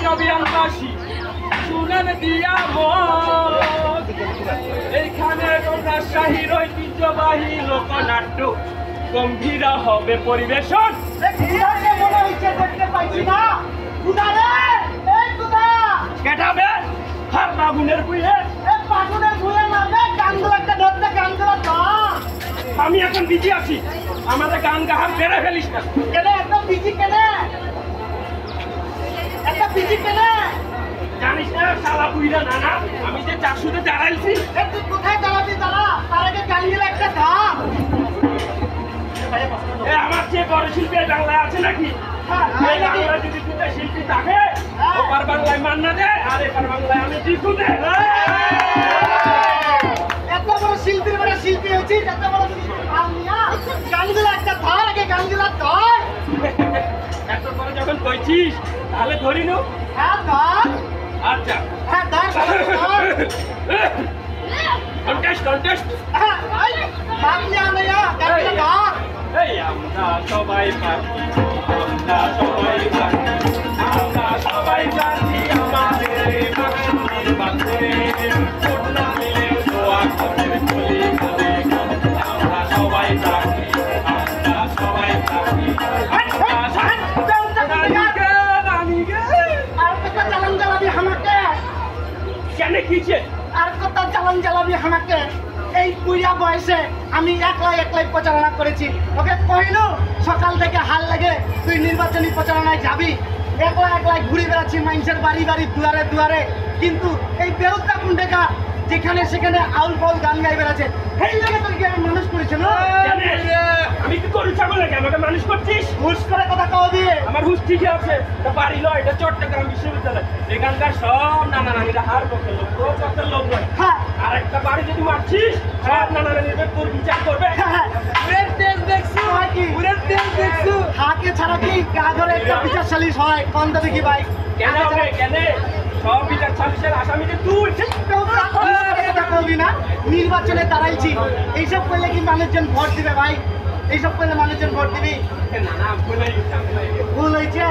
চবিয়ানবাসী শুনেন দিয়া মন এইখানে রাজশাহীর ঐতিহ্যবাহী লোকনাট্য গম্ভীরা হবে পরিবেশন। মনে হচ্ছে দেখতে পাইছি না কেটাবে হার বাগুনের বুয়ে আমি এখন বিজি আছি, আমাদের গান গাহার বেড়ে ফেলিস না। জানিস না শালা বুইরা নানা আমি যে চারশুতে দাঁড়াইছি। কোথায় দাঁড়াবি দাঁড়া, তার আগে গান দিলে একটা ধাপ। আমার যে বড় শিল্পী বাংলায় আছে নাকি? এই বাংলায় যদি দুটো শিল্পী থাকে, ওপার বাংলায় মান্না দে আর এপার বাংলায় আমি জিতু দে। এত বড় শিল্পীর বড় শিল্পী হয়েছি, এত বড় গান দিলে একটা ধর, আগে গান দিলে ধর। এত করে যখন কইছিস তাহলে ধরি নো। হ্যাঁ ধর, আচ্ছা হ্যাঁ ধর, কন্টেস্ট কন্টেস্ট। এই আমরা সবাই পাখি, আমরা সবাই পাখি, আমরা সবাই পাখি আমাদের বাংলার বাঁধে পূর্ণা মিলে দোয়া করে বলি বলি আমরা সবাই পাখি, আমরা সবাই পাখি। কেন কিছে আর কত চালান চালাবি আমাকে? এই বুড়া বয়সে আমি একলাই প্রচারণা করেছি। ওকে কইল সকাল থেকে হাল লাগে তুই নির্বাচনী প্রচারণায় যাবি, একলাই ঘুরে বেড়াচ্ছি মানুষের বাড়ি বাড়ি দুয়ারে দুয়ারে, কিন্তু এই বেউতা কুন্ডেকা যেখানে সেখানে আউল ফাউল গান গাই বেড়াচ্ছে। এই লাগে তোকে আমি মানুষ করেছিল। আমি কি গরু ছাগল নাকি আমাকে মানুষ করছিস? হুশ করে কথা কও দিয়ে আমার হুশ ঠিকই আছে। তো বাড়ি লয়, এটা চট্টগ্রাম বিশ্ববিদ্যালয়, এখানকার সব নানা নানিরা হার পক্ষের লোক, তোর পক্ষের লোক নয়। হ্যাঁ আর একটা বাড়ি যদি মারছিস সব নানা নানিরা তোর বিচার করবে। পুরের তেল দেখছো কি? পুরের তেল দেখছো? হাকে ছাড়া কি গা ধরে একটা বিচার সালিশ হয়? কোন দেখি ভাই কেন হবে কেন? সব বিচার সালিশের আসামিতে তুই। না নির্বাচনে দাঁড়াইছি, এইসব করলে কি মানুষজন ভোট দিবে ভাই? এইসব করলে মানুষজন ভোট দিবি? নানা ভুল হয়েছে,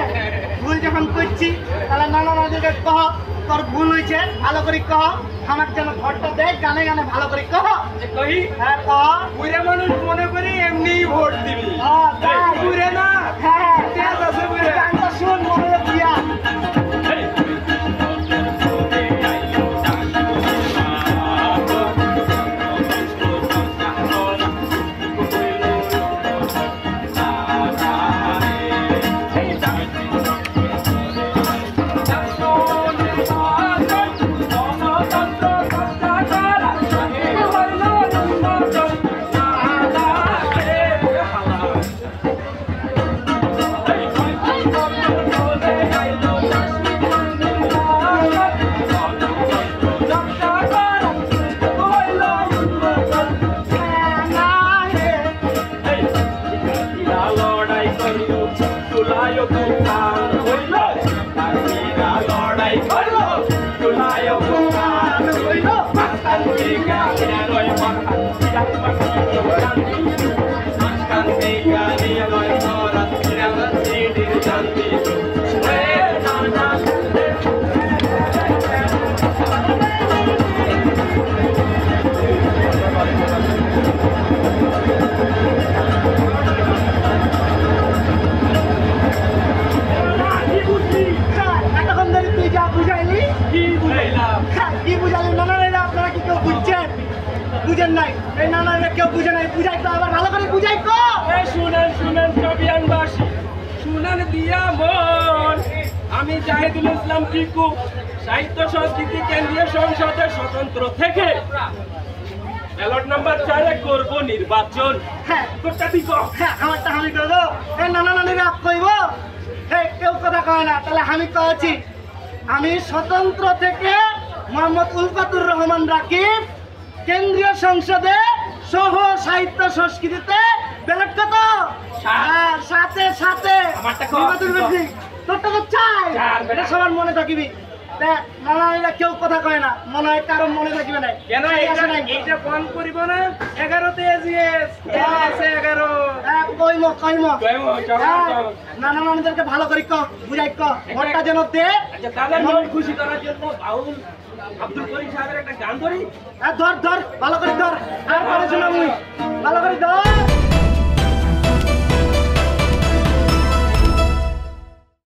ভুল যখন করছি তাহলে নানা নানিকে কহ তোর ভুল হয়েছে, ভালো করে কহ, আমার যেন ভোটটা দেয়, গানে গানে ভালো করে কহ। কহি হ্যাঁ কহ। বুড়ে মানুষ মনে করি এমনিই ভোট দিবি। বুড়ে না, হ্যাঁ ঠিক আছে বুড়ে, গানটা শুন মনে দিয়া। বুঝেন নাই, এই নানা কেউ বুঝে নাই, বুঝাই তো আবার ভালো করে বুঝাই তো। শুনেন শুনেন চবিয়ানবাসী, শুনেন দিয়া মন আমি জাহিদুল ইসলাম টিকু, সাহিত্য সংস্কৃতি কেন্দ্রীয় সংসদের স্বতন্ত্র থেকে ব্যালট নাম্বার 4 করব নির্বাচন। হ্যাঁ তোরটা দিব। হ্যাঁ আমারটা আমি করবো। এই নানা নানিরা কইব, এই কেউ কথা কয় না, তাহলে আমি কয়েছি আমি স্বতন্ত্র থেকে মোহাম্মদ উলফাতুর রহমান রাকিব, কেন্দ্রীয় সংসদে সহ সাহিত্য সংস্কৃতিতে ব্যালট কত? সাথে সাথে তোরটা তো চাই, এটা সবার মনে থাকিবি। দেখ নানা এটা কেউ কথা কয় না, মনে হয় কারো মনে থাকবে না। কেন এইটা বন্ধ করিব না? 11তে এজিএস আছে 11। কইম নানা নানিদেরকে ভালো করি ক বুঝাই ক ভোটটা যেন দে। আচ্ছা তাদের মন খুশি করার জন্য বাউল আব্দুল করিম সাহেবের একটা গান ধরি। ধর ধর ভালো করে ধর।